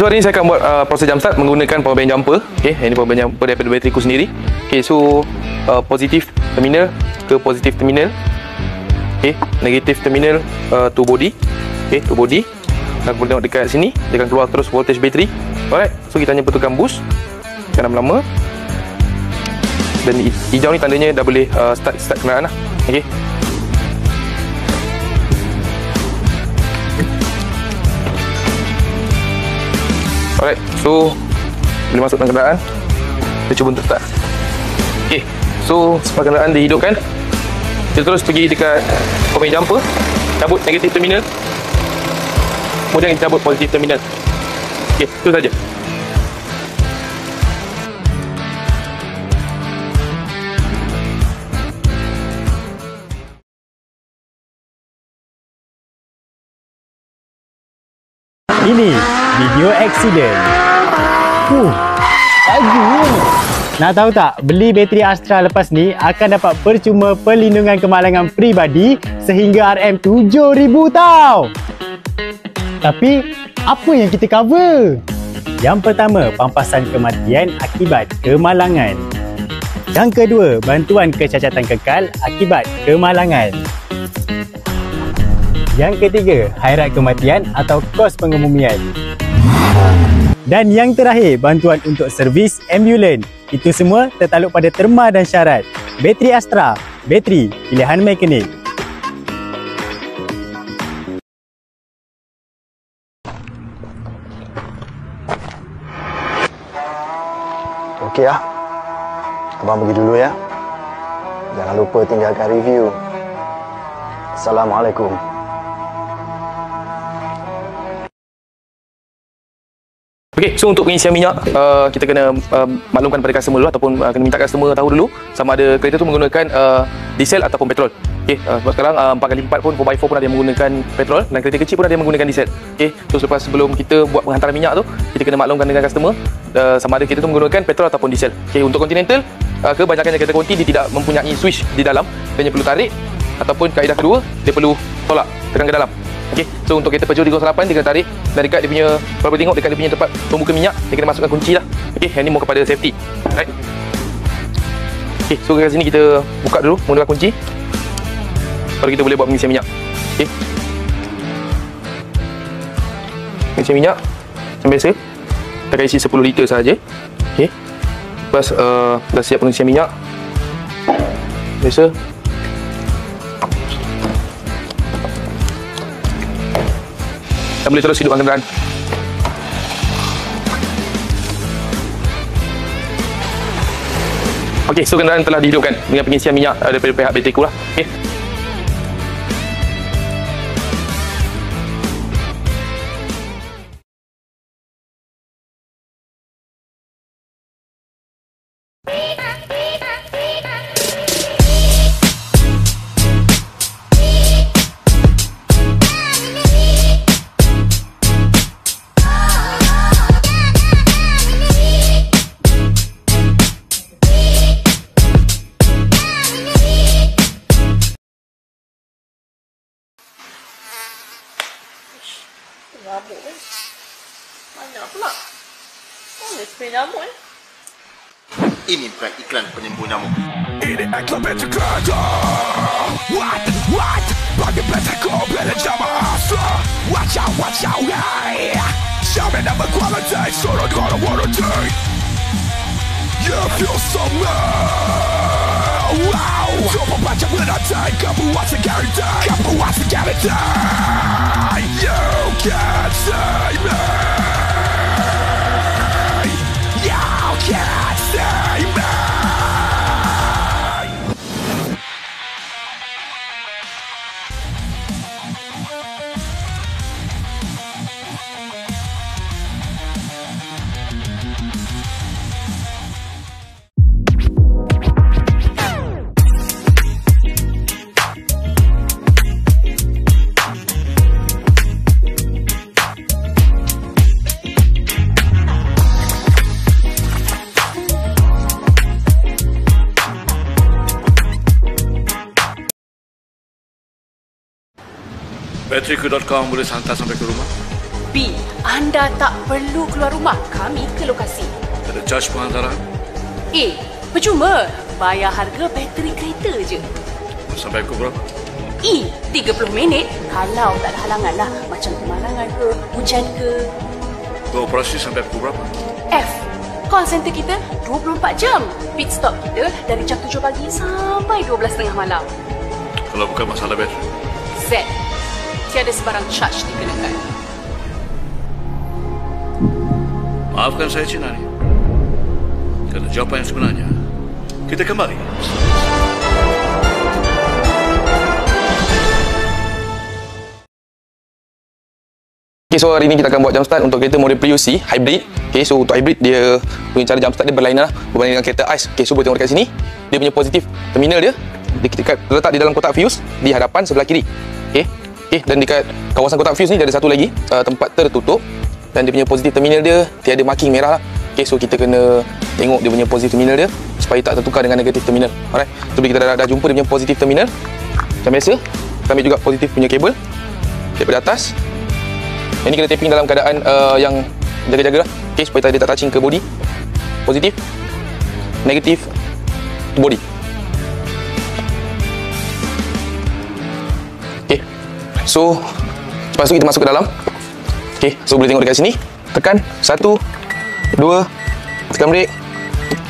so hari ni saya akan buat proses jump start menggunakan power bank jumper. Okey, ini power bank jumper daripada bateriku sendiri. Okey, so positif terminal ke positif terminal. Okey, negatif terminal to body. Okey, to body. Dan boleh tengok dekat sini, dia akan keluar terus voltage bateri. Alright, so kita hanya betulkan boost. Tekan lama. Dan hijau ni tandanya dah boleh start kenderaan lah. Okey. Alright, so boleh masuk dalam kenderaan. Kita cuba untuk start. Okey, so selepas kenderaan dihidupkan, kita terus pergi dekat power bank jumper, cabut negatif terminal, kemudian kita cabut positif terminal. Okey, itu saja. Ini video accident. Laju. Nak tahu tak, beli bateri Astra lepas ni akan dapat percuma perlindungan kemalangan peribadi sehingga RM7,000 tau. Tapi, apa yang kita cover? Yang pertama, pampasan kematian akibat kemalangan. Yang kedua, bantuan kecacatan kekal akibat kemalangan. Yang ketiga, hairat kematian atau kos pengemumian. Dan yang terakhir, bantuan untuk servis ambulan. Itu semua tertakluk pada terma dan syarat. Bateri Astra, bateri pilihan mekanik. Okey lah. Abang pergi dulu ya. Jangan lupa tinggalkan review. Assalamualaikum. Okey, so untuk pengisian minyak, kita kena maklumkan pada customer dulu ataupun kena minta customer tahu dulu sama ada kereta tu menggunakan diesel ataupun petrol. Okey, sebab sekarang 4x4 pun, 4x4 pun ada yang menggunakan petrol dan kereta kecil pun ada yang menggunakan diesel. Okey, so sebelum kita buat penghantaran minyak tu, kita kena maklumkan dengan customer sama ada kereta tu menggunakan petrol ataupun diesel. Okey, untuk Continental, kebanyakan kereta konti dia tidak mempunyai switch di dalam, dia hanya perlu tarik ataupun kaedah kedua, dia perlu tolak, tekan ke dalam. Okey, so untuk kereta Peugeot 308 dia kena tarik dan dekat dia punya, kalau boleh tengok dekat dia punya tempat pembuka minyak, dia kena masukkan kunci lah. Okey, yang ni mau kepada safety. Right. Okey, so kat sini kita buka dulu menggunakan kunci. Baru kita boleh buat pengisian minyak. Okey. Pengisian minyak macam biasa. Kita akan isi 10 liter sahaja. Okey. Lepas dah siap pengisian minyak. Biasa. Dan boleh terus hidupkan kenderaan. Okey, so kenderaan telah dihidupkan dengan pengisian minyak daripada pihak bateriku lah. Okey. Nyamuk ni. Banyak pula. Boleh spray nyamuk ni. Ini bukan iklan penyembuh nyamuk. Ini iklan beta kerja. What? Bagi beta kau bela jama Astra. Watch out, hey. Siapa nama quality, suruh kau wanna take. You feel so low. Wow. Coba baca berantai, kamu wasa guarantee. You can't save me. You can't save me. Bateriku.com boleh hantar sampai ke rumah. B. Anda tak perlu keluar rumah. Kami ke lokasi. Ada charge pengantaran? A. Percuma. Bayar harga bateri kereta je. Sampai pukul berapa? E. 30 minit. Kalau tak ada halangan lah. Macam kemalangan ke, hujan ke. Beroperasi sampai pukul berapa? F. Call center kita 24 jam. Pit stop kita dari jam 7 pagi sampai 12.30 malam. Kalau bukan masalah bateri. Z. Tiada sebarang charge dikenakan. Maafkan saya Cik Nani. Kerana jawapan yang sebenarnya, kita kembali. Okay, so hari ni kita akan buat jump start untuk kereta model Prius C hybrid. Okay, so untuk hybrid dia punya cara jump start dia berlainan lah berbanding dengan kereta ICE. Okay, so boleh tengok dekat sini. Dia punya positif terminal dia terletak di dalam kotak fuse di hadapan sebelah kiri. Okay, dan dekat kawasan kotak fuse ni dia ada satu lagi tempat tertutup dan dia punya positif terminal dia tiada marking merah lah. Okay, so kita kena tengok dia punya positif terminal dia supaya tak tertukar dengan negatif terminal. Alright, so bila kita dah jumpa dia punya positif terminal macam biasa, kita ambil juga positif punya kabel daripada atas. Yang ni kena tapping dalam keadaan yang jaga-jaga lah. Okay, supaya dia tak touching ke body. Positif, negatif, body. Okay, so lepas tu kita masuk ke dalam. Okay, so boleh tengok dekat sini. Tekan 1, 2, tekan brake,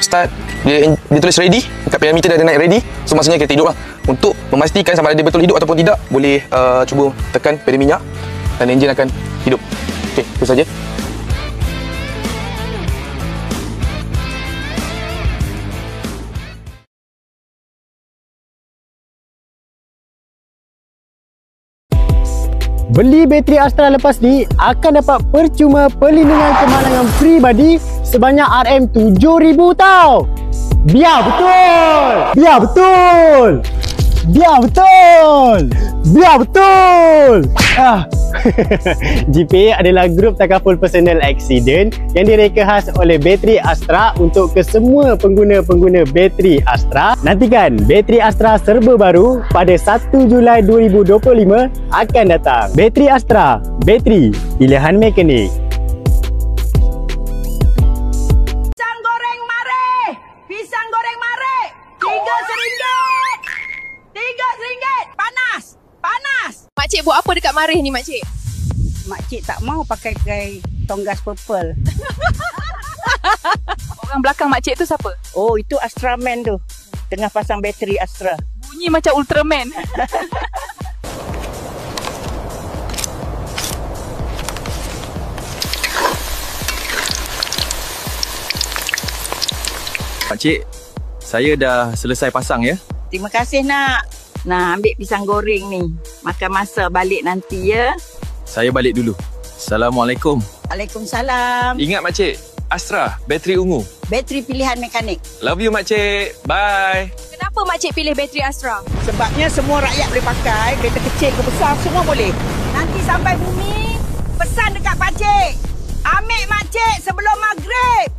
start. Dia tulis ready. Dekat parameter dia ada naik ready. So maksudnya kereta hidup lah. Untuk memastikan sama ada dia betul hidup ataupun tidak, boleh cuba tekan pedal minyak dan enjin akan hidup. Okay, itu saja. Beli bateri Astra lepas ni akan dapat percuma perlindungan kemalangan peribadi sebanyak RM7,000 tau. Biar betul! Biar betul! Biar betul! Biar betul! GPA adalah grup takaful personal accident yang direka khas oleh bateri Astra untuk kesemua pengguna-pengguna bateri Astra. Nantikan bateri Astra serba baru pada 1 Julai 2025 akan datang. Bateri Astra, bateri pilihan mekanik. Pisang goreng mare! Pisang goreng mare! RM3. RM3. Panas! Panas! Makcik buat apa dekat Marih ni, makcik? Makcik tak mau pakai tonggas purple. Orang belakang makcik tu siapa? Oh, itu Astra Man tu. Tengah pasang bateri Astra. Bunyi macam Ultraman. Makcik, saya dah selesai pasang ya. Terima kasih nak. Nah, ambil pisang goreng ni. Makan masa balik nanti ya. Saya balik dulu. Assalamualaikum. Waalaikumsalam. Ingat makcik, Astra, bateri ungu. Bateri pilihan mekanik. Love you makcik. Bye. Kenapa makcik pilih bateri Astra? Sebabnya semua rakyat boleh pakai. Kereta kecil ke besar semua boleh. Nanti sampai bumi, pesan dekat pakcik. Ambil makcik sebelum maghrib.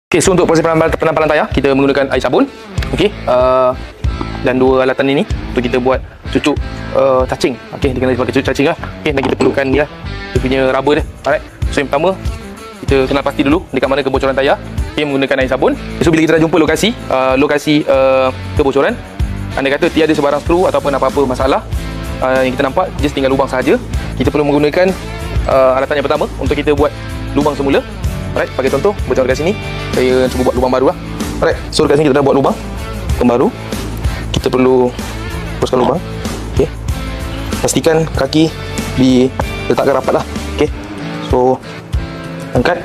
Okay, so untuk proses penampalan tayar, kita menggunakan air sabun. Okay, dan dua alatan ini untuk kita buat cucuk cacing. Okay, dia kena pakai cucuk cacing lah. Okay, dan kita perlukan dia punya rubber dia. Alright, so yang pertama kita kenal pasti dulu dekat mana kebocoran tayar. Okay, menggunakan air sabun. So bila kita dah jumpa lokasi kebocoran, anda kata tiada sebarang skru ataupun apa-apa masalah yang kita nampak, just tinggal lubang sahaja. Kita perlu menggunakan alatan yang pertama untuk kita buat lubang semula. Alright, pakai contoh, macam dekat sini saya cuba buat lubang baru lah. Alright, so dekat sini kita dah buat lubang baru. kita perlu teruskan lubang. Okey. Pastikan kaki diletakkan rapat lah. Okey. So angkat.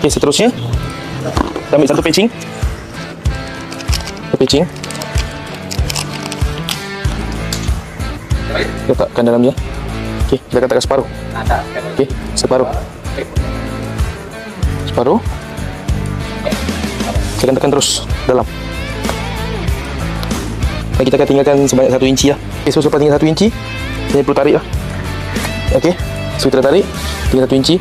Okey, seterusnya kita ambil satu patching. Letakkan dalamnya. Okey, kita letakkan separuh. Okey, separuh. Kita akan tekan terus dalam. Dan kita akan tinggalkan sebanyak 1 inci lah. Okay, so selepas tinggal 1 inci, kita perlu tarik lah. Okay, so kita dah tarik tinggal 1 inci.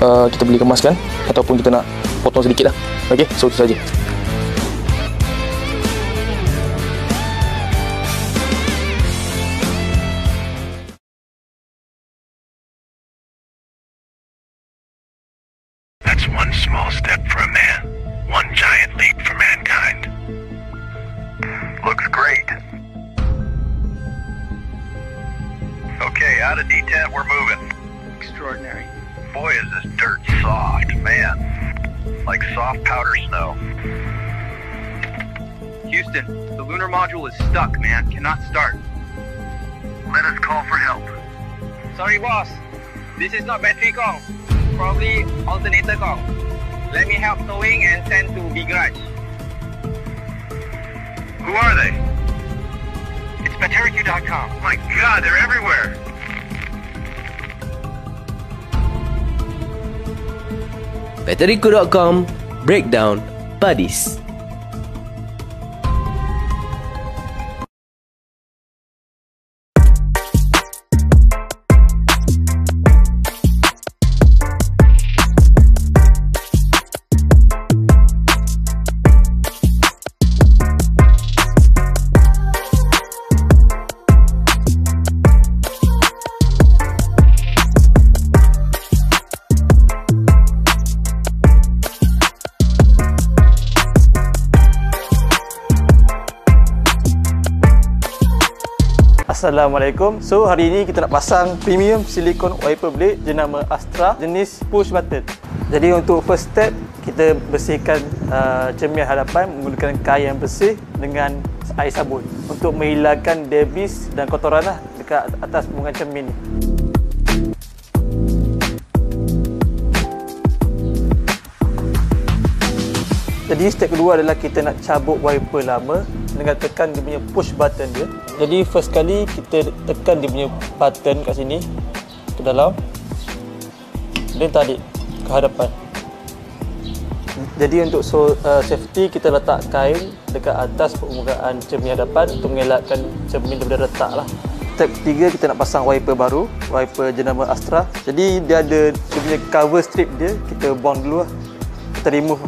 Kita boleh kemaskan ataupun kita nak potong sedikit lah. Okay, so itu saja. That's one small step for a man, one giant leap for mankind. Looks great. Okay, out of D10, we're moving. Extraordinary. Boy, is this dirt soft, man. Like soft powder snow. Houston, the lunar module is stuck, man. Cannot start. Let us call for help. Sorry, boss. This is not battery Kong. Probably alternator Kong. Let me help towing and send to Big Raj. Who are they? It's BatteriQ.com. My God, they're everywhere. BatteriQ.com Breakdown Buddies. Assalamualaikum. So hari ini kita nak pasang premium silicone wiper blade jenama Astra jenis push button. Jadi untuk first step, kita bersihkan cermin hadapan menggunakan kain yang bersih dengan air sabun untuk menghilangkan debris dan kotoran lah dekat atas permukaan cermin ni. Jadi step kedua adalah kita nak cabut wiper lama dengan tekan dia punya push button dia. Jadi first kali kita tekan dia punya button kat sini ke dalam, then tarik ke hadapan. Jadi untuk safety, kita letak kain dekat atas permukaan cermin hadapan untuk mengelakkan cermin daripada retak lah. Step ketiga, kita nak pasang wiper baru, wiper jenama Astra. Jadi dia ada dia punya cover strip dia, kita bond dulu lah, kita remove.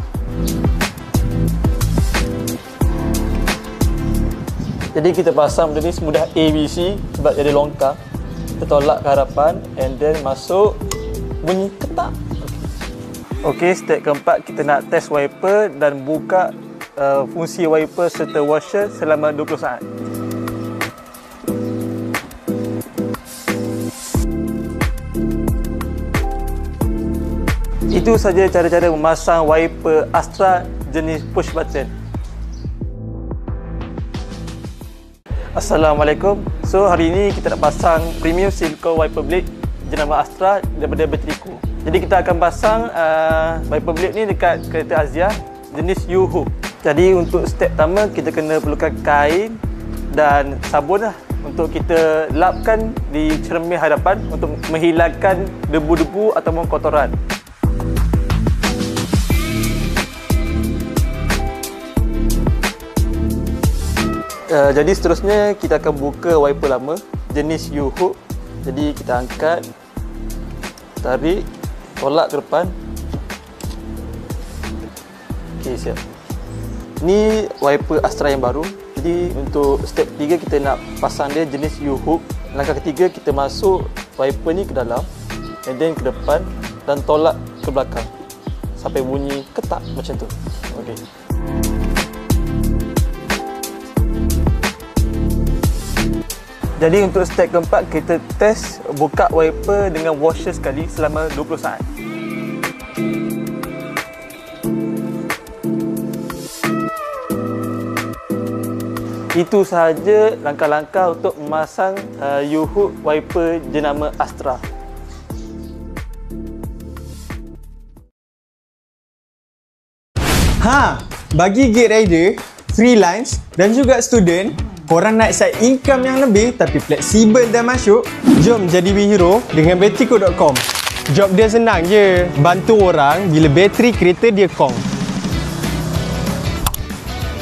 Jadi kita pasang benda ni semudah ABC sebab dia ada longkang. Kita tolak ke hadapan and then masuk, bunyi ketak. Okey, step keempat, kita nak test wiper dan buka fungsi wiper serta washer selama 20 saat. Itu saja cara-cara memasang wiper Astra jenis push button. Assalamualaikum. So hari ini kita nak pasang premium silicone wiper blade jenama Astra daripada BatteriQ. Jadi kita akan pasang wiper blade ni dekat kereta Azia jenis U-Hook. Jadi untuk step pertama, kita kena perlukan kain dan sabun lah untuk kita lapkan di cermin hadapan untuk menghilangkan debu-debu ataupun kotoran. Jadi seterusnya kita akan buka wiper lama jenis U-Hook. Jadi kita angkat, tarik, tolak ke depan. Okey, siap. Ni wiper Astra yang baru. Jadi untuk step 3, kita nak pasang dia jenis U-Hook. Langkah ketiga, kita masuk wiper ni ke dalam and then ke depan dan tolak ke belakang sampai bunyi ketak macam tu. Okey. Jadi untuk step keempat, kita test buka wiper dengan washer sekali selama 20 saat. Itu sahaja langkah-langkah untuk memasang U-hook wiper jenama Astra. Bagi gate rider, freelance dan juga student, korang nak side income yang lebih tapi fleksibel dan masuk, jom jadi WeHero dengan Batriko.com. Job dia senang je, bantu orang bila bateri kereta dia kong.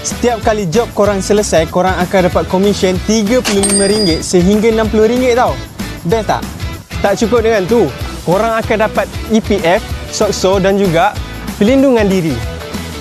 Setiap kali job korang selesai, korang akan dapat komisen RM35 sehingga RM60 tau. Best tak? Tak cukup dengan tu, korang akan dapat EPF, SOCSO dan juga pelindungan diri.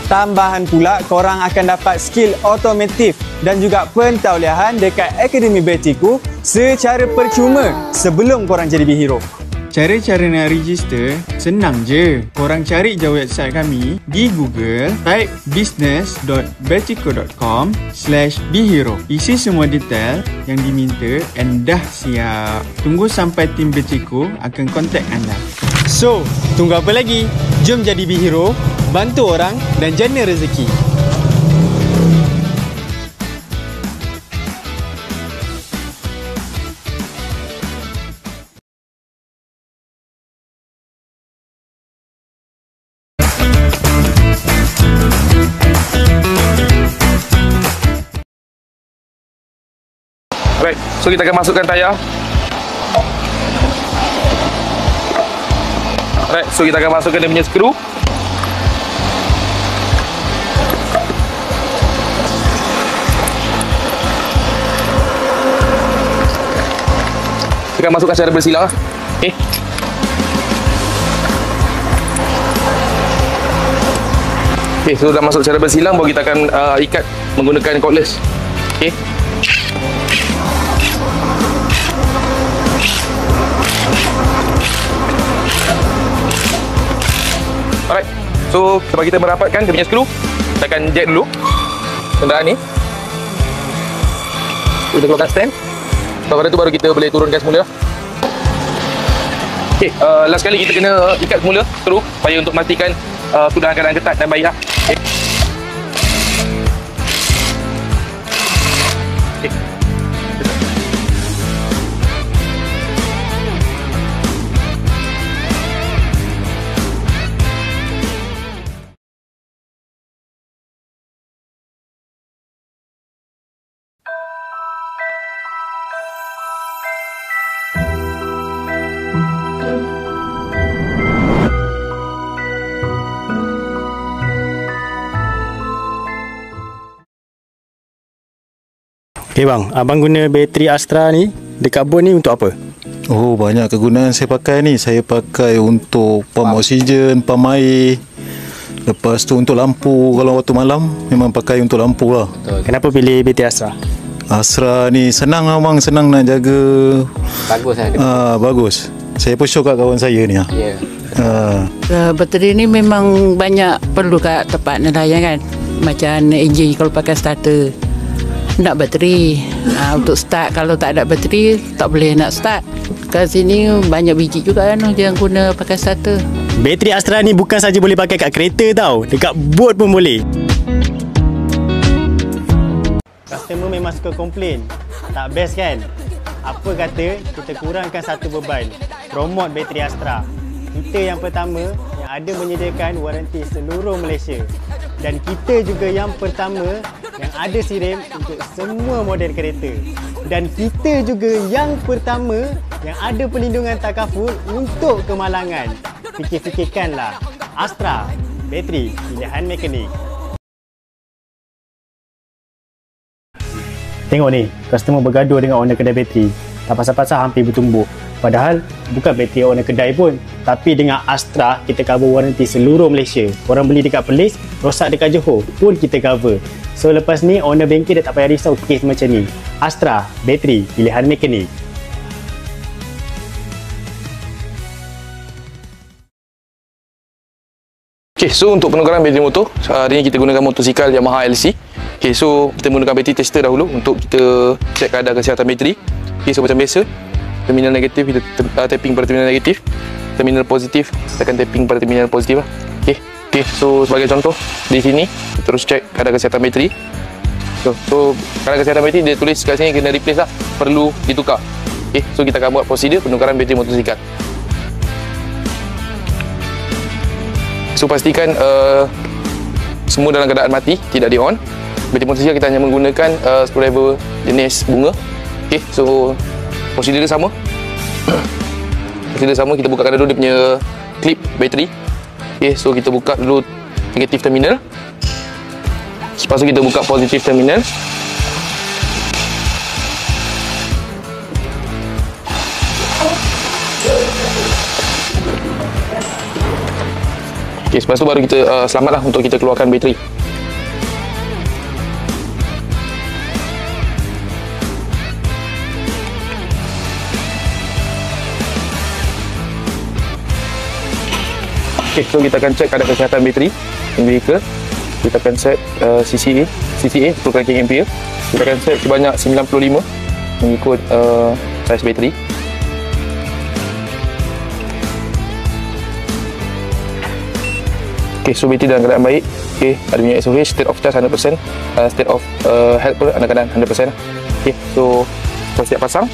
Tambahan pula, korang akan dapat skill otomotif dan juga pentauliahan dekat Akademi Batriko secara percuma sebelum korang jadi WeHero. Cara-cara nak register senang je. Korang cari je website kami di Google, type business.batriko.com/WeHero. Isi semua detail yang diminta and dah siap. Tunggu sampai tim Batriko akan kontak anda. So, tunggu apa lagi? Jom jadi WeHero, bantu orang dan jana rezeki. Alright, so kita akan masukkan tayar. Alright, so kita akan masukkan dia punya skru. Kita akan masukkan secara bersilang lah. Okay. Okay, so dah masuk secara bersilang, baru kita akan ikat menggunakan cordless. Okay. Alright, so sebab kita merapatkan dia punya skru, kita akan jack dulu kenderaan ni. Kita keluarkan stand. Lepas pada tu baru kita boleh turunkan semula. Okay, last kali kita kena ikat semula skru supaya untuk memastikan sudah keadaan ketat dan baik lah. Okay. Okay. Okay bang, abang guna bateri Astra ni dekat bot ni untuk apa? Oh, banyak kegunaan saya pakai ni. Saya pakai untuk pam oksigen, pam air. Lepas tu untuk lampu, kalau waktu malam memang pakai untuk lampu lah. Kenapa pilih bateri Astra? Astra ni senang lah bang, senang nak jaga. Bagus lah. Bagus. Saya pun show kat kawan saya ni lah. Ya. Bateri ni memang banyak perlu kat tempat nelayan kan. Macam enjin kalau pakai starter, nak bateri. Untuk start, kalau tak ada bateri tak boleh nak start. Kat sini banyak biji juga kan yang guna pakai starter. Bateri Astra ni bukan saja boleh pakai kat kereta tau, dekat bot pun boleh. Customer memang suka komplain, tak best kan? Apa kata kita kurangkan satu beban, promote bateri Astra. Kita yang pertama yang ada menyediakan waranti seluruh Malaysia. Dan kita juga yang pertama yang ada SIREM untuk semua model kereta. Dan kita juga yang pertama yang ada perlindungan takaful untuk kemalangan. Fikir-fikirkanlah, Astra, bateri pilihan mekanik. Tengok ni, customer bergaduh dengan owner kedai bateri. Tak pasal-pasal hampir bertumbuk. Padahal bukan bateri owner kedai pun, tapi dengan Astra kita cover waranti seluruh Malaysia. Orang beli dekat Perlis, rosak dekat Johor pun kita cover. So lepas ni owner bengkel dah tak payah risau kes macam ni. Astra, bateri pilihan mekanik. Okay, so untuk penukaran bateri motor, hari ni kita gunakan motosikal Yamaha LC. Okay, so kita menggunakan bateri tester dahulu untuk kita cek keadaan kesihatan bateri. Okay, so macam biasa, terminal negatif kita tapping pada terminal negatif, terminal positif kita akan tapping pada terminal positif lah. Okay, so sebagai contoh di sini kita terus cek keadaan kesihatan bateri. So kadang kesihatan bateri dia tulis kat sini kena replace lah, perlu ditukar. Okay, so kita akan buat prosedur penukaran bateri motosikal. So pastikan semua dalam keadaan mati, tidak di on. Bateri motosikal kita hanya menggunakan screwdriver jenis bunga. Okay, so prosedur dia sama. Prosedur sama, kita bukakan dulu dia punya clip bateri. Okay, so kita buka dulu negatif terminal. Lepas tu kita buka positif terminal. Okay, lepas tu baru kita selamatlah untuk kita keluarkan bateri. Okay, so kita akan cek kadar kesihatan bateri vehicle. Kita akan set CCA untuk tracking ampere. Kita akan set sebanyak 95 mengikut saiz bateri. Okay, so bateri dalam keadaan baik. Okay, ada punya SOH, state of charge 100%, state of health pun dalam keadaan 100%. Okay, so siap pasang.